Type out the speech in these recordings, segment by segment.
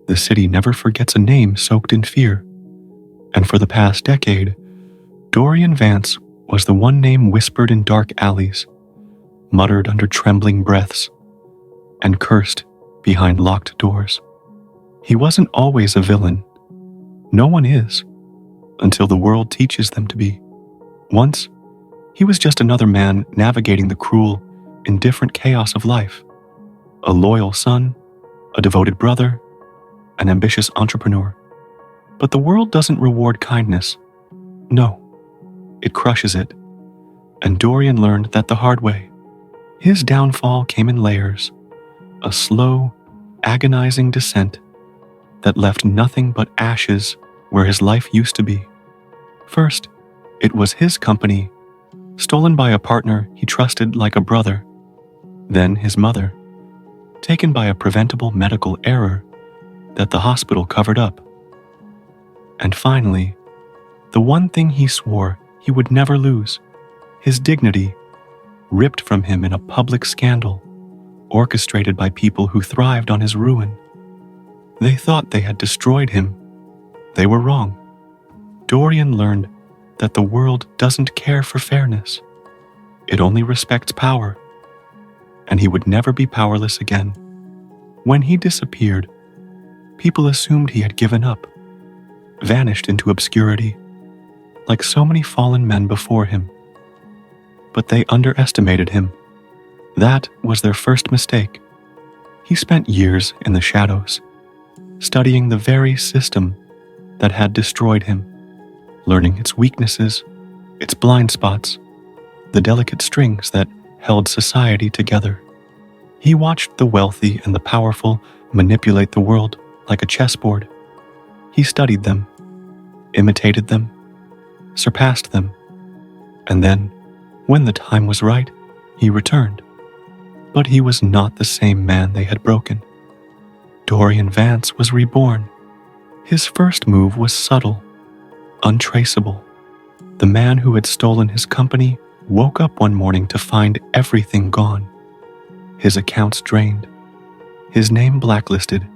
The city never forgets a name soaked in fear, and for the past decade, Dorian Vance was the one name whispered in dark alleys, muttered under trembling breaths, and cursed behind locked doors. He wasn't always a villain. No one is, until the world teaches them to be. Once, he was just another man navigating the cruel, indifferent chaos of life. A loyal son, a devoted brother, an ambitious entrepreneur. But the world doesn't reward kindness. No, it crushes it. And Dorian learned that the hard way. His downfall came in layers, a slow, agonizing descent that left nothing but ashes where his life used to be. First, it was his company, stolen by a partner he trusted like a brother. Then his mother, taken by a preventable medical error that the hospital covered up. And finally, the one thing he swore he would never lose, his dignity, ripped from him in a public scandal, orchestrated by people who thrived on his ruin. They thought they had destroyed him. They were wrong. Dorian learned that the world doesn't care for fairness. It only respects power. And he would never be powerless again. When he disappeared, people assumed he had given up, vanished into obscurity, like so many fallen men before him. But they underestimated him. That was their first mistake. He spent years in the shadows, studying the very system that had destroyed him, learning its weaknesses, its blind spots, the delicate strings that held society together. He watched the wealthy and the powerful manipulate the world like a chessboard. He studied them, imitated them, surpassed them, and then, when the time was right, he returned. But he was not the same man they had broken. Dorian Vance was reborn. His first move was subtle, untraceable. The man who had stolen his company woke up one morning to find everything gone. His accounts drained, his name blacklisted,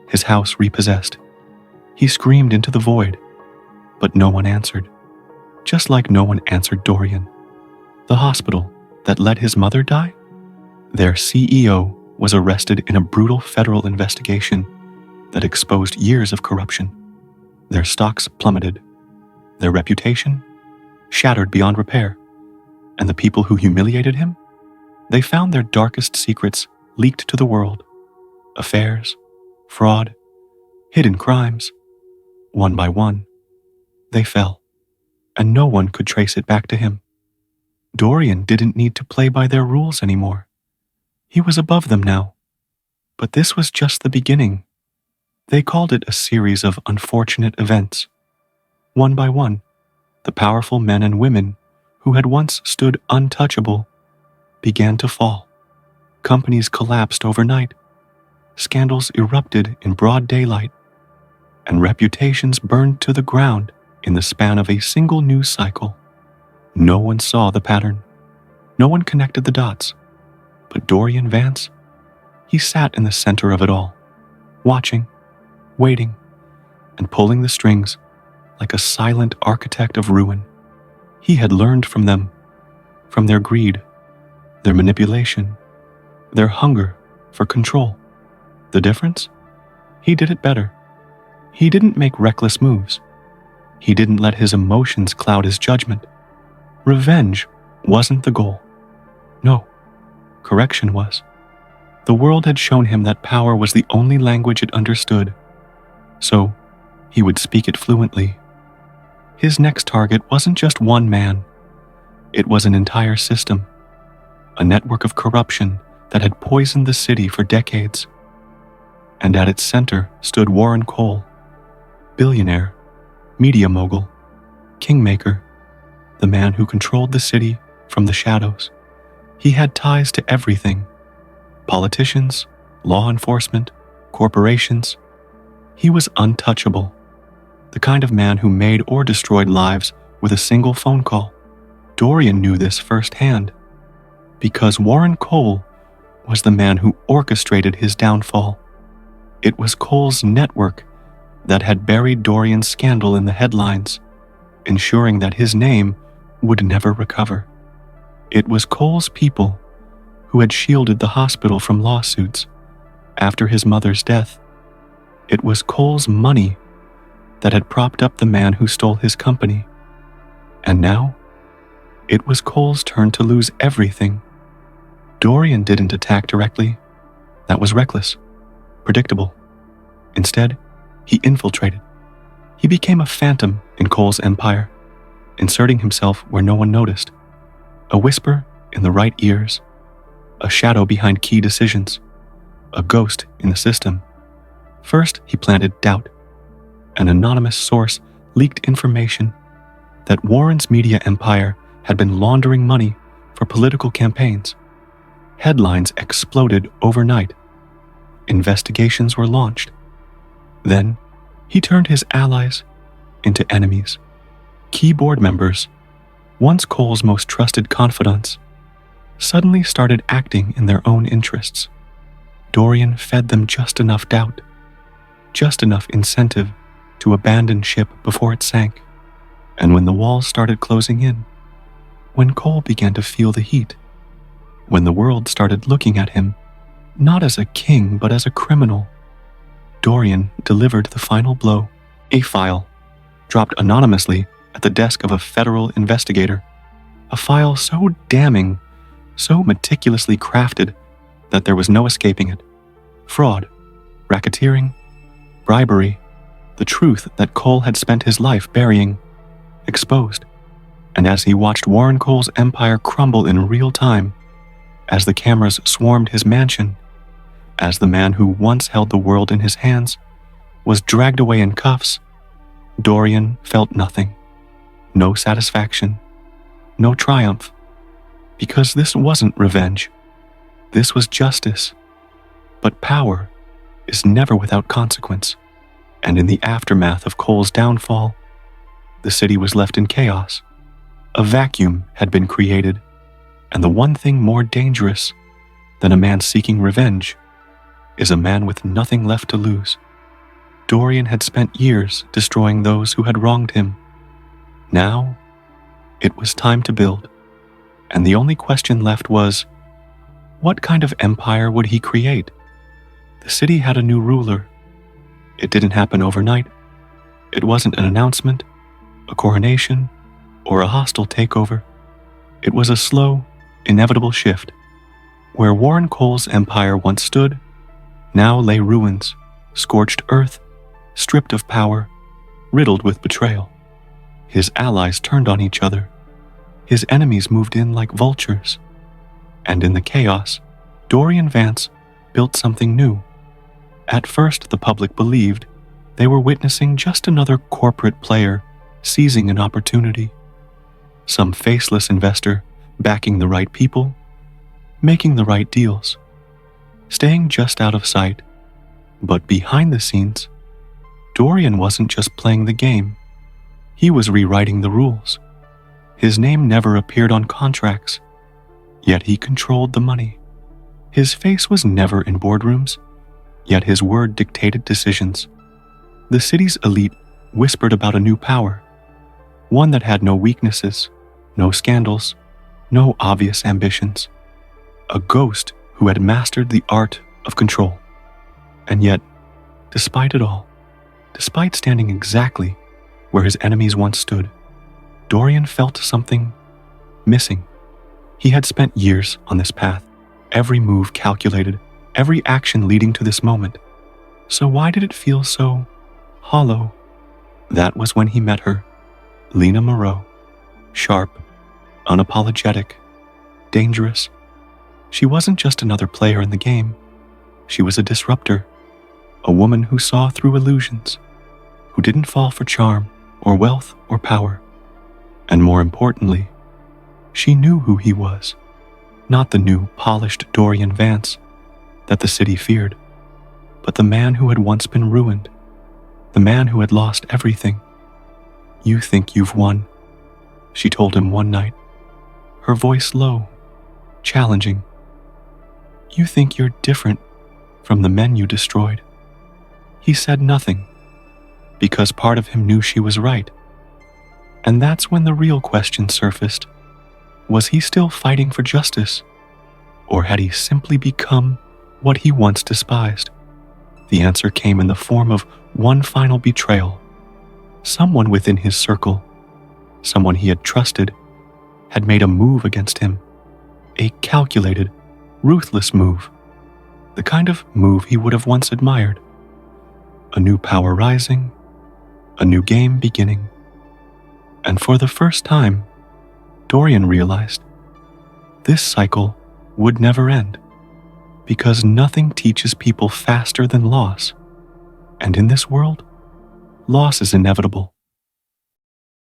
his house repossessed. He screamed into the void, but no one answered, just like no one answered Dorian. The hospital that let his mother die? Their CEO was arrested in a brutal federal investigation that exposed years of corruption. Their stocks plummeted, their reputation shattered beyond repair, and the people who humiliated him, they found their darkest secrets leaked to the world. Affairs, fraud, hidden crimes. One by one, they fell, and no one could trace it back to him. Dorian didn't need to play by their rules anymore. He was above them now. But this was just the beginning. They called it a series of unfortunate events. One by one, the powerful men and women who had once stood untouchable began to fall. Companies collapsed overnight. Scandals erupted in broad daylight, and reputations burned to the ground in the span of a single news cycle. No one saw the pattern. No one connected the dots. But Dorian Vance, he sat in the center of it all, watching, waiting, and pulling the strings like a silent architect of ruin. He had learned from them, from their greed, their manipulation, their hunger for control. The difference? He did it better. He didn't make reckless moves. He didn't let his emotions cloud his judgment. Revenge wasn't the goal. No, correction was. The world had shown him that power was the only language it understood, so he would speak it fluently. His next target wasn't just one man. It was an entire system, a network of corruption that had poisoned the city for decades. And at its center stood Warren Cole, billionaire, media mogul, kingmaker, the man who controlled the city from the shadows. He had ties to everything: politicians, law enforcement, corporations. He was untouchable, the kind of man who made or destroyed lives with a single phone call. Dorian knew this firsthand, because Warren Cole was the man who orchestrated his downfall. It was Cole's network that had buried Dorian's scandal in the headlines, ensuring that his name would never recover. It was Cole's people who had shielded the hospital from lawsuits after his mother's death. It was Cole's money that had propped up the man who stole his company. And now, it was Cole's turn to lose everything. Dorian didn't attack directly. That was reckless, predictable. Instead, he infiltrated. He became a phantom in Cole's empire, inserting himself where no one noticed. A whisper in the right ears, a shadow behind key decisions, a ghost in the system. First, he planted doubt. An anonymous source leaked information that Warren's media empire had been laundering money for political campaigns. Headlines exploded overnight. Investigations were launched. Then, he turned his allies into enemies. Key board members, once Cole's most trusted confidants, suddenly started acting in their own interests. Dorian fed them just enough doubt, just enough incentive to abandon ship before it sank. And when the walls started closing in, when Cole began to feel the heat, when the world started looking at him, not as a king but as a criminal, Dorian delivered the final blow. A file, dropped anonymously at the desk of a federal investigator. A file so damning, so meticulously crafted that there was no escaping it. Fraud, racketeering, bribery, the truth that Cole had spent his life burying, exposed. And as he watched Warren Cole's empire crumble in real time, as the cameras swarmed his mansion, as the man who once held the world in his hands was dragged away in cuffs, Dorian felt nothing. No satisfaction, no triumph, because this wasn't revenge. This was justice. But power is never without consequence, and in the aftermath of Cole's downfall, the city was left in chaos. A vacuum had been created, and the one thing more dangerous than a man seeking revenge is a man with nothing left to lose. Dorian had spent years destroying those who had wronged him. Now, it was time to build, and the only question left was, what kind of empire would he create? The city had a new ruler. It didn't happen overnight. It wasn't an announcement, a coronation, or a hostile takeover. It was a slow, inevitable shift. Where Warren Cole's empire once stood, now lay ruins, scorched earth, stripped of power, riddled with betrayal. His allies turned on each other. His enemies moved in like vultures. And in the chaos, Dorian Vance built something new. At first, the public believed they were witnessing just another corporate player seizing an opportunity. Some faceless investor backing the right people, making the right deals, staying just out of sight. But behind the scenes, Dorian wasn't just playing the game. He was rewriting the rules. His name never appeared on contracts, yet he controlled the money. His face was never in boardrooms, yet his word dictated decisions. The city's elite whispered about a new power, one that had no weaknesses, no scandals, no obvious ambitions. A ghost who had mastered the art of control. And yet, despite it all, despite standing exactly where his enemies once stood, Dorian felt something missing. He had spent years on this path, every move calculated, every action leading to this moment. So why did it feel so hollow? That was when he met her, Lena Moreau, sharp, unapologetic, dangerous. She wasn't just another player in the game. She was a disruptor, a woman who saw through illusions, who didn't fall for charm or wealth or power. And more importantly, she knew who he was, not the new, polished Dorian Vance that the city feared, but the man who had once been ruined, the man who had lost everything. "You think you've won," she told him one night, her voice low, challenging. "You think you're different from the men you destroyed. he said nothing, because part of him knew she was right. And that's when the real question surfaced. Was he still fighting for justice? Or had he simply become what he once despised? The answer came in the form of one final betrayal. Someone within his circle, someone he had trusted, had made a move against him. A calculated, ruthless move. The kind of move he would have once admired. A new power rising, a new game beginning. And for the first time, Dorian realized this cycle would never end, because nothing teaches people faster than loss. And in this world, loss is inevitable.